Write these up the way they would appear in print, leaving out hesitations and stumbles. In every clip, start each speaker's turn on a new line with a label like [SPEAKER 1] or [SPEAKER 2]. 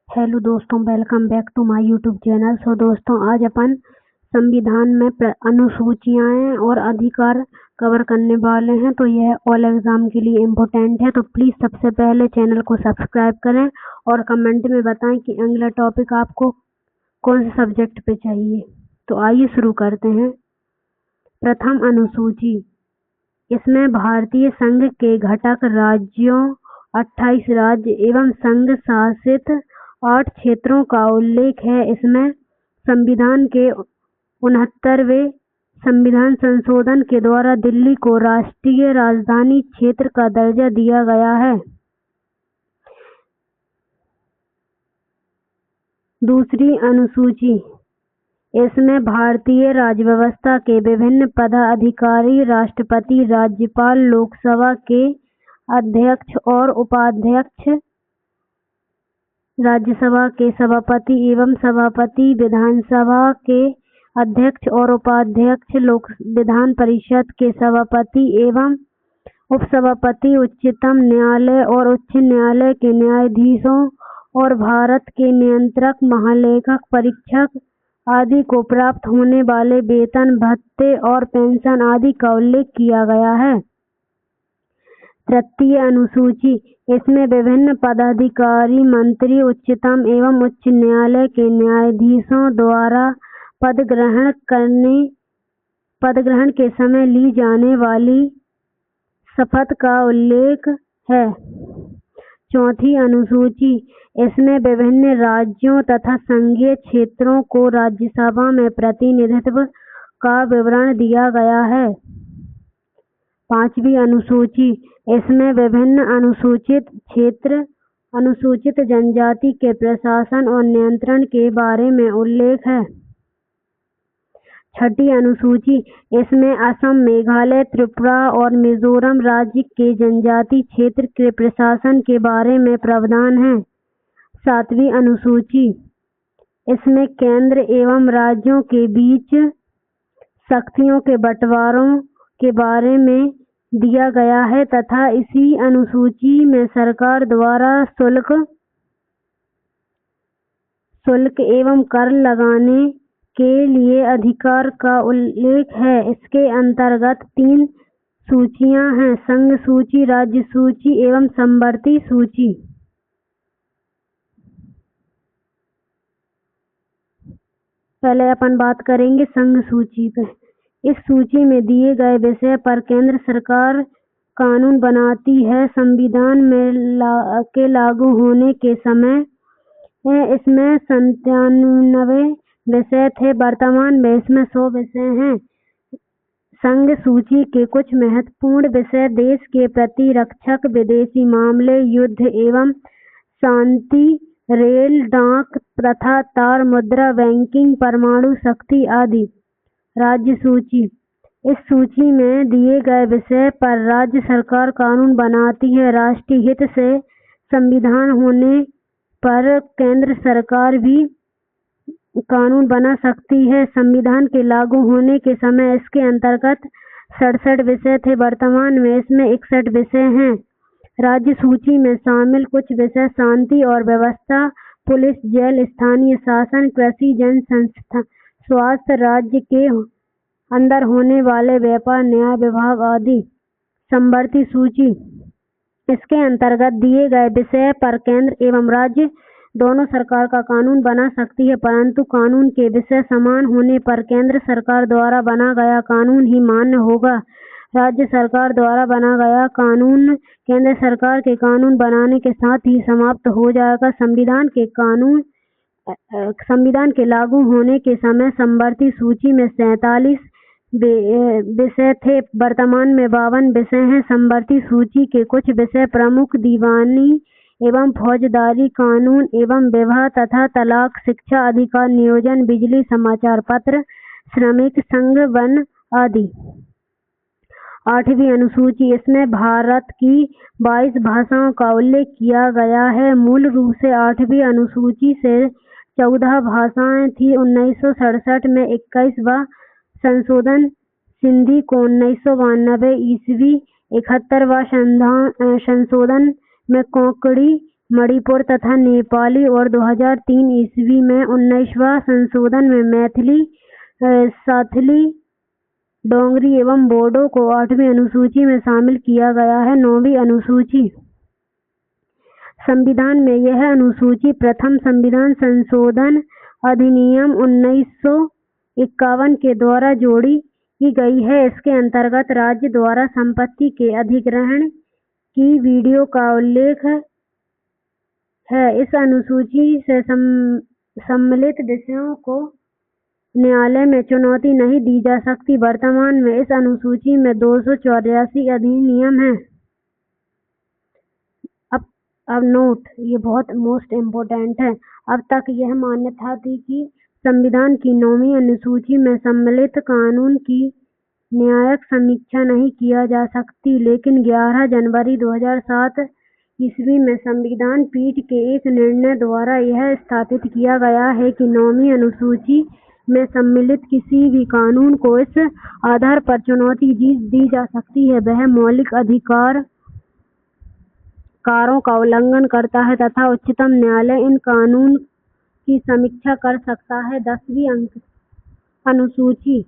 [SPEAKER 1] Hello दोस्तों, welcome back to my YouTube channel. So दोस्तों, आज अपन संविधान में अनुसूचियां और अधिकार कवर करने वाले हैं। तो यह ऑल एग्जाम के लिए इम्पोर्टेंट है। तो प्लीज़ सबसे पहले चैनल को सब्सक्राइब करें और कमेंट में बताएं कि अगला टॉपिक आपको कौन से सब्जेक्ट पे चाहिए। तो आइए शुरू करते हैं। प्रथम अनुसूची, इसमें भारतीय संघ के घटक राज्यों, 28 राज्य एवं संघ शासित 8 क्षेत्रों का उल्लेख है। इसमें संविधान के 69वें संविधान संशोधन के द्वारा दिल्ली को राष्ट्रीय राजधानी क्षेत्र का दर्जा दिया गया है। दूसरी अनुसूची, इसमें भारतीय राज्य के विभिन्न पदाधिकारी, राष्ट्रपति, राज्यपाल, लोकसभा के अध्यक्ष और उपाध्यक्ष, राज्यसभा के सभापति एवं सभापति, विधानसभा के अध्यक्ष और उपाध्यक्ष, लोक विधान परिषद के सभापति एवं उपसभापति, उच्चतम न्यायालय और उच्च न्यायालय के न्यायाधीशों और भारत के नियंत्रक, महालेखक परीक्षक आदि को प्राप्त होने वाले वेतन, भत्ते और पेंशन आदि का उल्लेख किया गया है। तृतीय अनुसूची, इसमें विभिन्न पदाधिकारी, मंत्री, उच्चतम एवं उच्च न्यायालय के न्यायाधीशों द्वारा पद ग्रहण के समय ली जाने वाली शपथ का उल्लेख है। चौथी अनुसूची, इसमें विभिन्न राज्यों तथा संघीय क्षेत्रों को राज्यसभा में प्रतिनिधित्व का विवरण दिया गया है। पांचवी अनुसूची, इसमें विभिन्न अनुसूचित क्षेत्र, अनुसूचित जनजाति के प्रशासन और नियंत्रण के बारे में उल्लेख है। छठी अनुसूची, इसमें असम, मेघालय, त्रिपुरा और मिजोरम राज्य के जनजाति क्षेत्र के प्रशासन के बारे में प्रावधान है। सातवीं अनुसूची, इसमें केंद्र एवं राज्यों के बीच शक्तियों के बंटवारों के बारे में दिया गया है तथा इसी अनुसूची में सरकार द्वारा शुल्क एवं कर लगाने के लिए अधिकार का उल्लेख है। इसके अंतर्गत 3 सूचियां हैं: संघ सूची, राज्य सूची एवं समवर्ती सूची। पहले अपन बात करेंगे संघ सूची पे। इस सूची में दिए गए विषय पर केंद्र सरकार कानून बनाती है। संविधान में के लागू होने के समय इसमें 97 विषय थे। वर्तमान में इसमें 100 विषय हैं। संघ सूची के कुछ महत्वपूर्ण विषय: देश के प्रति रक्षक, विदेशी मामले, युद्ध एवं शांति, रेल, डाक प्रथा, तार मुद्रा, बैंकिंग, परमाणु शक्ति आदि। राज्य सूची, इस सूची में दिए गए विषय पर राज्य सरकार कानून बनाती है। राष्ट्रीय हित से संविधान होने पर केंद्र सरकार भी कानून बना सकती है। संविधान के लागू होने के समय इसके अंतर्गत 67 विषय थे। वर्तमान में इसमें 61 विषय हैं। राज्य सूची में शामिल कुछ विषय: शांति और व्यवस्था, पुलिस, जेल, स्थानीय शासन, कृषि, जन संस्था, स्वास्थ्य, राज्य के अंदर होने वाले व्यापार, न्याय विभाग आदि। समवर्ती सूची, इसके अंतर्गत दिए गए विषय पर केंद्र एवं राज्य दोनों सरकार का कानून बना सकती है, परंतु कानून के विषय समान होने पर केंद्र सरकार द्वारा बना गया कानून ही मान्य होगा। राज्य सरकार द्वारा बना गया कानून केंद्र सरकार के कानून बनाने के साथ ही समाप्त हो जाएगा। संविधान के लागू होने के समय समवर्ती सूची में 47 विषय थे। वर्तमान में 52 विषय हैं। समवर्ती सूची के कुछ विषय प्रमुख: दीवानी एवं फौजदारी कानून एवं विवाह तथा तलाक, शिक्षा अधिकार, नियोजन, बिजली, समाचार पत्र, श्रमिक संघ, वन आदि। आठवीं अनुसूची, इसमें भारत की 22 भाषाओं का उल्लेख किया गया है। मूल रूप से 8वीं अनुसूची से 14 भाषाएं थी। 1967 में 21वां संशोधन सिंधी को 1992 ईस्वी, 71वां संशोधन में कोंकणी मणिपुर तथा नेपाली और 2003 ईस्वी में 19वां संशोधन में मैथिली, साँथाली, डोगरी एवं बोडो को 8वीं अनुसूची में शामिल किया गया है। 9वीं अनुसूची। संविधान में यह अनुसूची प्रथम संविधान संशोधन अधिनियम 1951 के द्वारा जोड़ी गई है। इसके अंतर्गत राज्य द्वारा संपत्ति के अधिग्रहण की विधियों का उल्लेख है। इस अनुसूची से सम्मिलित विषयों को न्यायालय में चुनौती नहीं दी जा सकती। वर्तमान में इस अनुसूची में 284 अधिनियम हैं। अब नोट, ये बहुत मोस्ट इम्पोर्टेंट है। अब तक यह मान्यता थी कि संविधान की 9वीं अनुसूची में सम्मिलित कानून की न्यायिक समीक्षा नहीं किया जा सकती, लेकिन 11 जनवरी 2007 ईस्वी में संविधान पीठ के एक निर्णय द्वारा यह स्थापित किया गया है कि 9वीं अनुसूची में सम्मिलित किसी भी कानून को इस आधार पर चुनौती दी जा सकती है वह मौलिक अधिकारों का उल्लंघन करता है तथा उच्चतम न्यायालय इन कानून की समीक्षा कर सकता है। 10वीं अनुसूची।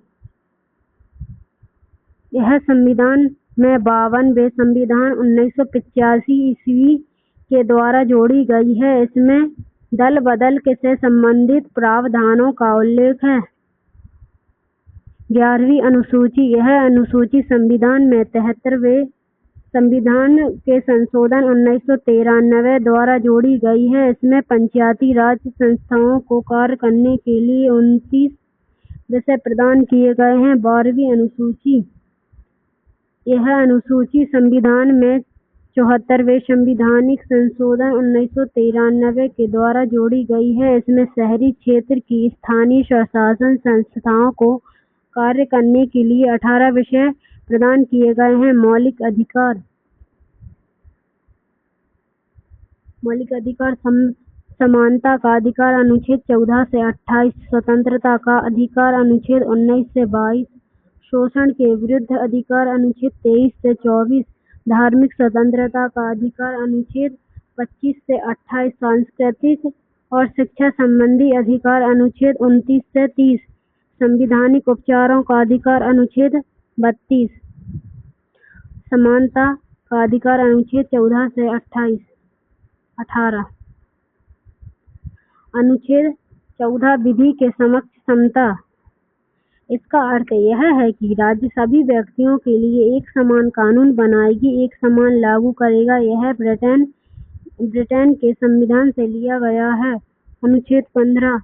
[SPEAKER 1] यह संविधान में 52वें संविधान 1985 ईस्वी के द्वारा जोड़ी गई है। इसमें दल बदल से संबंधित प्रावधानों का उल्लेख है। 11वीं अनुसूची। यह अनुसूची संविधान में 73वें संविधान के संशोधन 1993 द्वारा जोड़ी गई है। इसमें पंचायती राज संस्थाओं को कार्य करने के लिए 29 विषय प्रदान किए गए हैं। 12वीं अनुसूची। यह अनुसूची संविधान में 74वें संविधानिक संशोधन 1993 के द्वारा जोड़ी गई है। इसमें शहरी क्षेत्र की स्थानीय स्वशासन संस्थाओं को कार्य करने के लिए 18 विषय प्रदान किए गए हैं। मौलिक अधिकार समानता का अधिकार अनुच्छेद 14 से 28, स्वतंत्रता का अधिकार अनुच्छेद 19 से 22, शोषण के विरुद्ध अधिकार अनुच्छेद 23 से 24, धार्मिक स्वतंत्रता का अधिकार अनुच्छेद 25 से 28, सांस्कृतिक और शिक्षा संबंधी अधिकार अनुच्छेद 29 से 30, संवैधानिक उपचारों का अधिकार अनुच्छेद 32, समानता का अधिकार अनुच्छेद 14 से 18। अनुच्छेद 14 विधि के समक्ष समता। इसका अर्थ यह है कि राज्य सभी व्यक्तियों के लिए एक समान कानून बनाएगी, एक समान लागू करेगा। यह ब्रिटेन के संविधान से लिया गया है। अनुच्छेद 15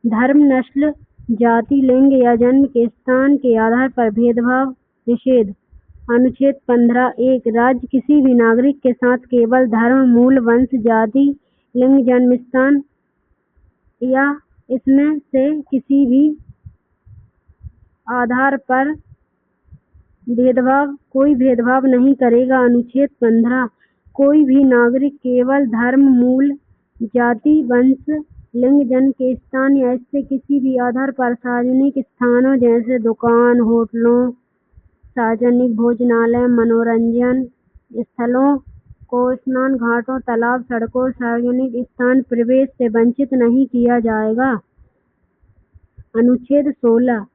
[SPEAKER 1] धर्म, नस्ल, जाति, लिंग या जन्म के स्थान के आधार पर भेदभाव निषेध। अनुच्छेद 15(1) राज्य किसी भी नागरिक के साथ केवल धर्म, मूल, वंश, जाति, लिंग, जन्म स्थान या इसमें से किसी भी आधार पर कोई भेदभाव नहीं करेगा। अनुच्छेद 15 कोई भी नागरिक केवल धर्म, मूल, जाति, वंश, लिंग, जन्म के स्थान या इससे किसी भी आधार पर सार्वजनिक स्थानों जैसे दुकान, होटलों, सार्वजनिक भोजनालय, मनोरंजन स्थलों को स्नान घाटों, तालाब, सड़कों, सार्वजनिक स्थान प्रवेश से वंचित नहीं किया जाएगा। अनुच्छेद 16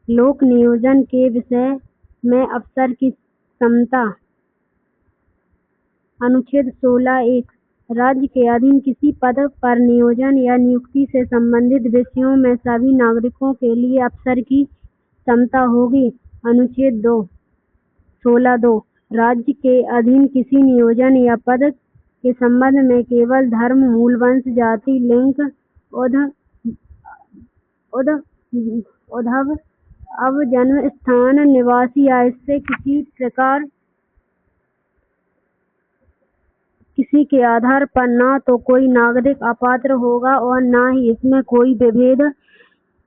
[SPEAKER 1] लोक नियोजन के विषय में अफसर की क्षमता। अनुच्छेद 16(1) राज्य के अधीन किसी पद पर नियोजन या नियुक्ति से संबंधित विषयों में सभी नागरिकों के लिए अफसर की क्षमता होगी। अनुच्छेद 16(2) राज्य के अधीन किसी नियोजन या पद के संबंध में केवल धर्म, मूल, वंश, जाति, लिंग, उद्भव जन्म स्थान, निवासी या इससे किसी प्रकार किसी के आधार पर न तो कोई नागरिक अपात्र होगा और न ही इसमें कोई विभेद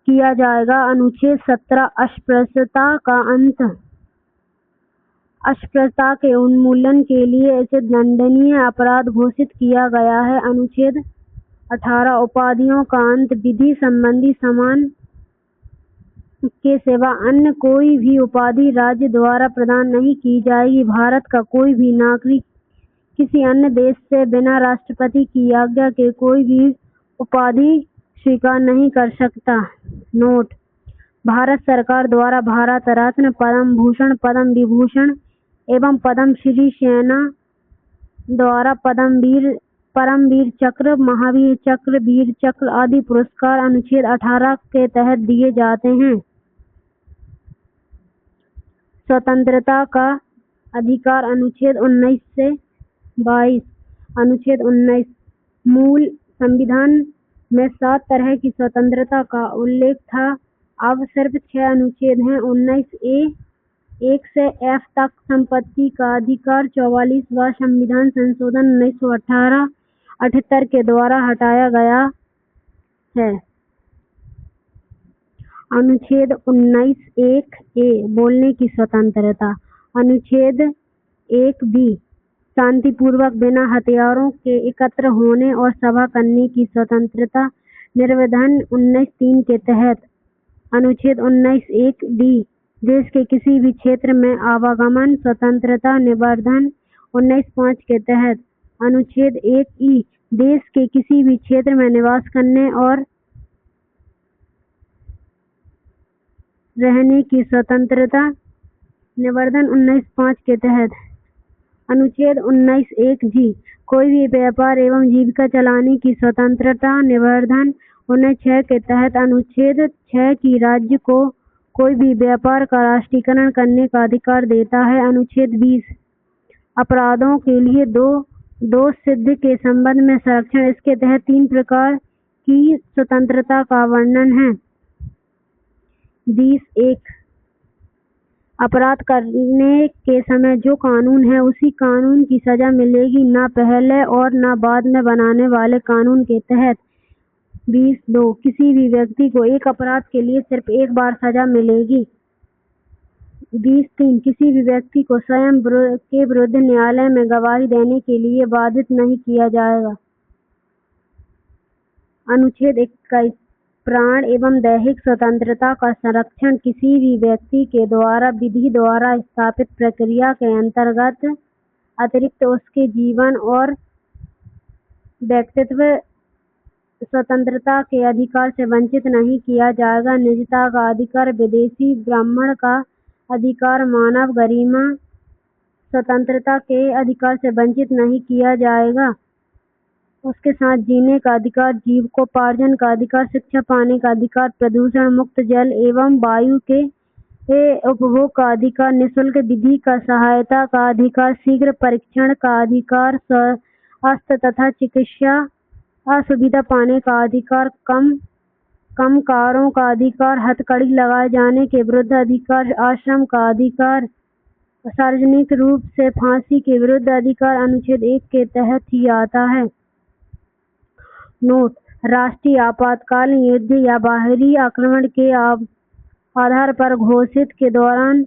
[SPEAKER 1] किया जाएगा। अनुच्छेद 17 अस्पृश्यता का अंत। अस्पृश्यता के उन्मूलन के लिए इसे दंडनीय अपराध घोषित किया गया है। अनुच्छेद 18 उपाधियों का अंत। विधि संबंधी सम्मान के सिवा अन्य कोई भी उपाधि राज्य द्वारा प्रदान नहीं की जाएगी। भारत का कोई भी नागरिक किसी अन्य देश से बिना राष्ट्रपति की आज्ञा के कोई भी उपाधि स्वीकार नहीं कर सकता। नोट: भारत सरकार द्वारा भारत रत्न, पद्म भूषण, पद्म विभूषण एवं पद्मश्री, सेना द्वारा परमवीर चक्र, महावीर चक्र, वीर चक्र आदि पुरस्कार अनुच्छेद 18 के तहत दिए जाते हैं। स्वतंत्रता का अधिकार अनुच्छेद 19 से 22। अनुच्छेद 19 मूल संविधान में 7 तरह की स्वतंत्रता का उल्लेख था, अब सिर्फ 6 अनुच्छेद हैं। 19A 1 से F तक संपत्ति का अधिकार 44वां संविधान संशोधन 1978 के द्वारा हटाया गया है। अनुच्छेद 19(1)A बोलने की स्वतंत्रता। अनुच्छेद 1B शांतिपूर्वक बिना हथियारों के एकत्र होने और सभा करने की स्वतंत्रता। निर्विधान 19(3) के तहत। अनुच्छेद 19(1)D देश के किसी भी क्षेत्र में आवागमन स्वतंत्रता। निर्विधान 19(5) के तहत। अनुच्छेद 1E देश के किसी भी क्षेत्र में निवास करने और रहने की स्वतंत्रता। निर्विधान 19(5) के तहत। अनुच्छेद 19(1)G कोई भी व्यापार एवं जीविका चलाने की स्वतंत्रता। निर्विधान 19(6) के तहत। अनुच्छेद 6 की राज्य को कोई भी व्यापार का राष्ट्रीयकरण करने का अधिकार देता है। अनुच्छेद 20 अपराधों के लिए दोष सिद्धि के संबंध में संरक्षण। इसके तहत 3 प्रकार की स्वतंत्रता का वर्णन है। 20(1) अपराध करने के समय जो कानून है उसी कानून की सजा मिलेगी, न पहले और न बाद में बनाने वाले कानून के तहत। 20(2) किसी भी व्यक्ति को एक अपराध के लिए सिर्फ एक बार सजा मिलेगी। 20(3) किसी भी व्यक्ति को स्वयं के विरुद्ध न्यायालय में गवाही देने के लिए बाधित नहीं किया जाएगा। अनुच्छेद 21 प्राण एवं दैहिक स्वतंत्रता का संरक्षण। किसी भी व्यक्ति के द्वारा विधि द्वारा स्थापित प्रक्रिया के अंतर्गत अतिरिक्त उसके जीवन और व्यक्तित्व स्वतंत्रता के अधिकार से वंचित नहीं किया जाएगा। निजता का अधिकार, विदेशी ब्राह्मण का अधिकार, मानव गरिमा स्वतंत्रता के अधिकार से वंचित नहीं किया जाएगा। उसके साथ जीने का अधिकार, जीविकोपार्जन का अधिकार, शिक्षा पाने का अधिकार, प्रदूषण मुक्त जल एवं वायु के उपभोग का अधिकार, निःशुल्क विधि का सहायता का अधिकार, शीघ्र परीक्षण का अधिकार, स्वास्थ्य तथा चिकित्सा सुविधा पाने का अधिकार, कम कारों का अधिकार, हथकड़ी लगाए जाने के विरुद्ध अधिकार, आश्रम का अधिकार, सार्वजनिक रूप से फांसी के विरुद्ध अधिकार अनुच्छेद 1 के तहत ही आता है। नोट: राष्ट्रीय आपातकाल युद्ध या बाहरी आक्रमण के आधार पर घोषित के दौरान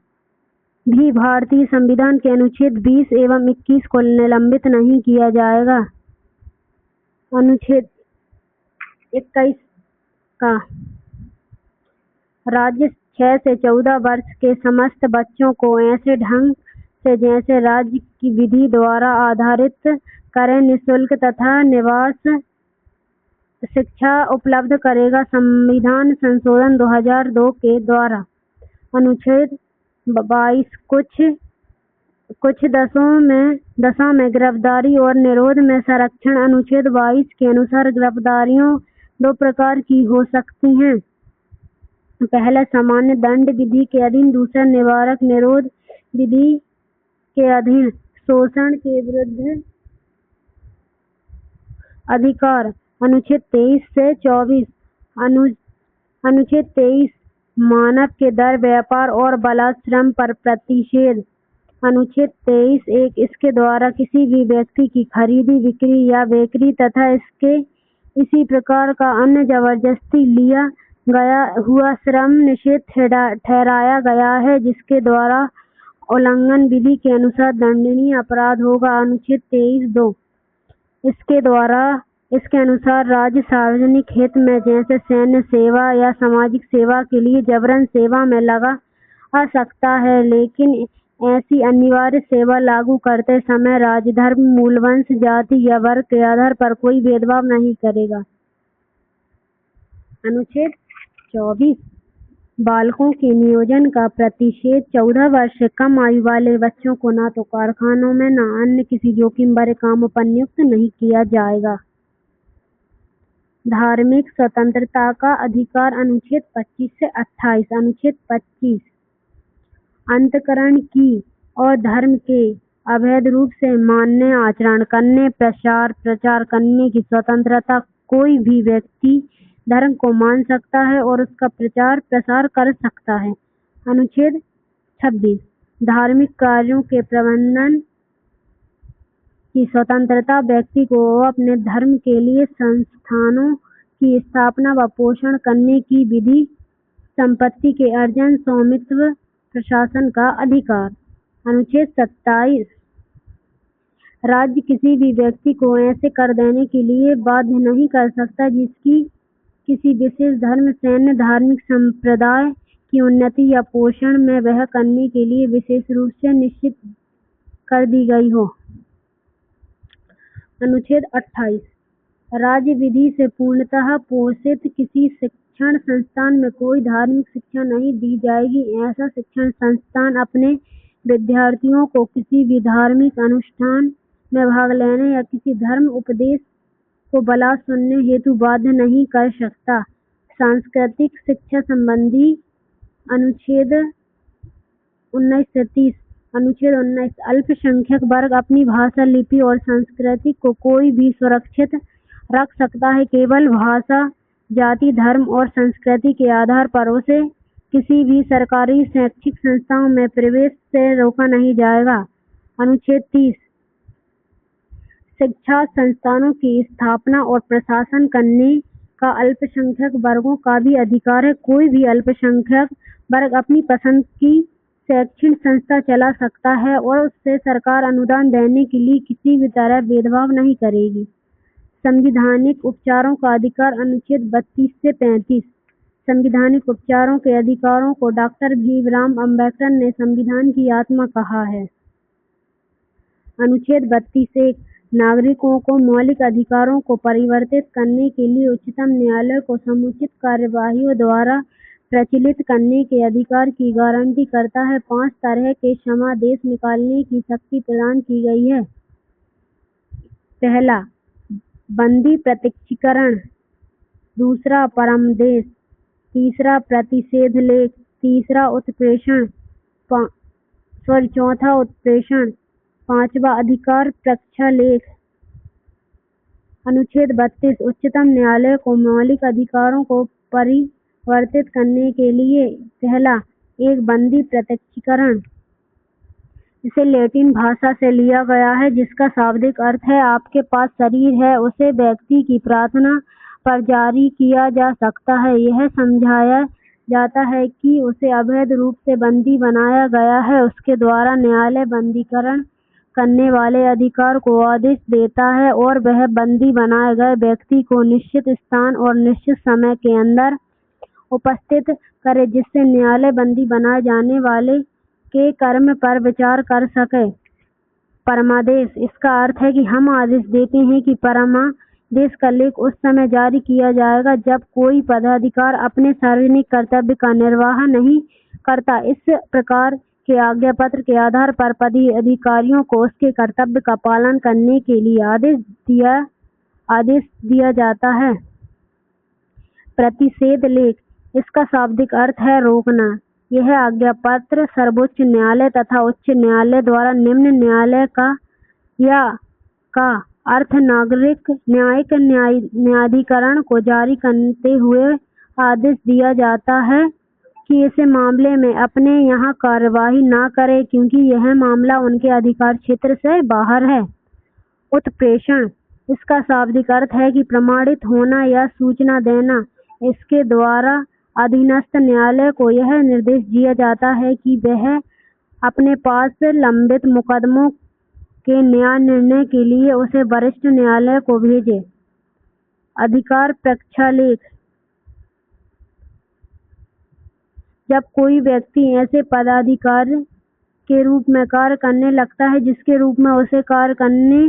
[SPEAKER 1] भी भारतीय संविधान के अनुच्छेद 20 एवं 21 को निलंबित नहीं किया जाएगा। अनुच्छेद 21 का राज्य 6 से 14 वर्ष के समस्त बच्चों को ऐसे ढंग से जैसे राज्य की विधि द्वारा आधारित करें निःशुल्क तथा निवास शिक्षा उपलब्ध करेगा। संविधान संशोधन 2002 के द्वारा। अनुच्छेद 22 कुछ दशा में गिरफ्तारी और निरोध में संरक्षण। अनुच्छेद 22 के अनुसार गिरफ्तारियां 2 प्रकार की हो सकती हैं। पहला सामान्य दंड विधि के अधीन, दूसरा निवारक निरोध विधि के अधीन। शोषण के विरुद्ध अधिकार। अनुच्छेद 23 से 24। अनुच्छेद 23 मानव के दर व्यापार और बलात्श्रम पर प्रतिषेध। अनुच्छेद 23(1) इसके द्वारा किसी भी व्यक्ति की खरीदी, बिक्री या बिक्री तथा इसी प्रकार का अन्य जबरदस्ती लिया गया हुआ श्रम निषिद्ध ठहराया गया है, जिसके द्वारा उल्लंघन विधि के अनुसार दंडनीय अपराध होगा। अनुच्छेद 23(2) इसके अनुसार राज्य सार्वजनिक हित में जैसे सैन्य सेवा या सामाजिक सेवा के लिए जबरन सेवा में लगा सकता है, लेकिन ऐसी अनिवार्य सेवा लागू करते समय राज्य धर्म, मूल वंश, जाति या वर्ग के आधार पर कोई भेदभाव नहीं करेगा। अनुच्छेद 24 बालकों के नियोजन का प्रतिषेध 14 वर्ष से कम आयु वाले बच्चों को न तो कारखानों में न अन्य किसी जोखिम भरे कामों पर नियुक्त नहीं किया जाएगा। धार्मिक स्वतंत्रता का अधिकार अनुच्छेद 25 से 28। अनुच्छेद 25 अंतःकरण की और धर्म के अवैध रूप से मानने, आचरण करने, प्रचार करने की स्वतंत्रता। कोई भी व्यक्ति धर्म को मान सकता है और उसका प्रचार प्रसार कर सकता है। अनुच्छेद 26 धार्मिक कार्यों के प्रबंधन की स्वतंत्रता। व्यक्ति को अपने धर्म के लिए संस्थानों की स्थापना व पोषण करने की विधि, संपत्ति के अर्जन, स्वामित्व, प्रशासन का अधिकार। अनुच्छेद 27 राज्य किसी भी व्यक्ति को ऐसे कर देने के लिए बाध्य नहीं कर सकता जिसकी किसी विशेष धर्म, सैन्य, धार्मिक संप्रदाय की उन्नति या पोषण में वह करने के लिए विशेष रूप से निश्चित कर दी गई हो। अनुच्छेद 28 राज्य विधि से पूर्णतः पोषित किसी शिक्षण संस्थान में कोई धार्मिक शिक्षा नहीं दी जाएगी। ऐसा शिक्षण संस्थान अपने विद्यार्थियों को किसी भी धार्मिक अनुष्ठान में भाग लेने या किसी धर्म उपदेश को भला सुनने हेतु बाध्य नहीं कर सकता। सांस्कृतिक शिक्षा संबंधी अनुच्छेद 19 से 30। अनुच्छेद 19 अल्पसंख्यक वर्ग अपनी भाषा, लिपि और संस्कृति को कोई भी सुरक्षित रख सकता है। केवल भाषा, जाति, धर्म और संस्कृति के आधार पर उसे किसी भी सरकारी शैक्षिक संस्थाओं में प्रवेश से रोका नहीं जाएगा। अनुच्छेद 30 शिक्षा संस्थानों की स्थापना और प्रशासन करने का अल्पसंख्यक वर्गों का भी अधिकार है। कोई भी अल्पसंख्यक वर्ग अपनी पसंद की शैक्षणिक संस्था चला सकता है और उससे सरकार अनुदान देने के लिए किसी भी तरह भेदभाव नहीं करेगी। संवैधानिक उपचारों का अधिकार अनुच्छेद 32 से 35। संवैधानिक उपचारों के अधिकारों को डॉक्टर भीमराव अम्बेडकर ने संविधान की आत्मा कहा है। अनुच्छेद 32 नागरिकों को मौलिक अधिकारों को परिवर्तित करने के लिए उच्चतम न्यायालय को समुचित कार्यवाहियों द्वारा प्रचलित करने के अधिकार की गारंटी करता है। 5 तरह के क्षमादेश निकालने की शक्ति प्रदान की गई है। पहला, बंदी प्रत्यक्षीकरण। दूसरा, परमादेश। तीसरा, प्रतिषेध लेख। चौथा, उत्प्रेषण। 5वां, अधिकार प्रक्षालेख। अनुच्छेद 32 उच्चतम न्यायालय को मौलिक अधिकारों को परिवर्तित करने के लिए पहला, एक बंदी प्रत्यक्षीकरण। इसे लैटिन भाषा से लिया गया है जिसका शाब्दिक अर्थ है आपके पास शरीर है, उसे व्यक्ति की प्रार्थना पर जारी किया जा सकता है। यह समझाया जाता है कि उसे अवैध रूप से बंदी बनाया गया है। उसके द्वारा न्यायालय बंदीकरण करने वाले अधिकार को आदेश देता है और वह बंदी बनाए गए व्यक्ति को निश्चित स्थान और निश्चित समय के अंदर उपस्थित करे जिससे न्यायालय बंदी बनाए जाने वाले के कर्म पर विचार कर सके। परमादेश इसका अर्थ है कि हम आदेश देते हैं कि परमादेश का लेख उस समय जारी किया जाएगा जब कोई पदाधिकारी अपने सार्वजनिक कर्तव्य का निर्वाह नहीं करता। इस प्रकार के आज्ञा पत्र के आधार पर पदाधिकारियों को उसके कर्तव्य का पालन करने के लिए आदेश दिया जाता है। प्रतिषेध लेख इसका शाब्दिक अर्थ है रोकना। यह आज्ञा पत्र सर्वोच्च न्यायालय तथा उच्च न्यायालय द्वारा निम्न न्यायालय का अर्थ नागरिक न्यायिक न्यायाधिकरण को जारी करते हुए आदेश दिया जाता है कि इस मामले में अपने यहाँ कार्यवाही न करे क्योंकि यह मामला उनके अधिकार क्षेत्र से बाहर है। उत्प्रेषण इसका शाब्दिक अर्थ है कि प्रमाणित होना या सूचना देना। इसके द्वारा अधीनस्थ न्यायालय को यह निर्देश दिया जाता है कि वह अपने पास लंबित मुकदमों के न्याय निर्णय के लिए उसे वरिष्ठ न्यायालय को भेजे। अधिकार प्रक्षालेख जब कोई व्यक्ति ऐसे पदाधिकारी के रूप में कार्य करने लगता है जिसके रूप में उसे कार्य करने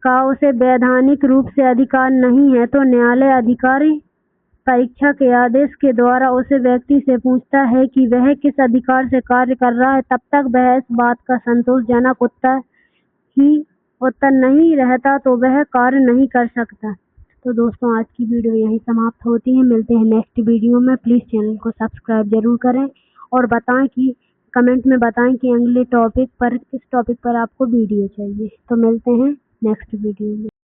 [SPEAKER 1] का उसे वैधानिक रूप से अधिकार नहीं है, तो न्यायालय अधिकारी परीक्षा के आदेश के द्वारा उस व्यक्ति से पूछता है कि वह किस अधिकार से कार्य कर रहा है। तब तक वह इस बात का संतोषजनक उत्तर नहीं रहता तो वह कार्य नहीं कर सकता। तो दोस्तों, आज की वीडियो यहीं समाप्त होती है। मिलते हैं नेक्स्ट वीडियो में। प्लीज़ चैनल को सब्सक्राइब जरूर करें और कमेंट में बताएं कि अगले टॉपिक पर किस टॉपिक पर आपको वीडियो चाहिए। तो मिलते हैं नेक्स्ट वीडियो में।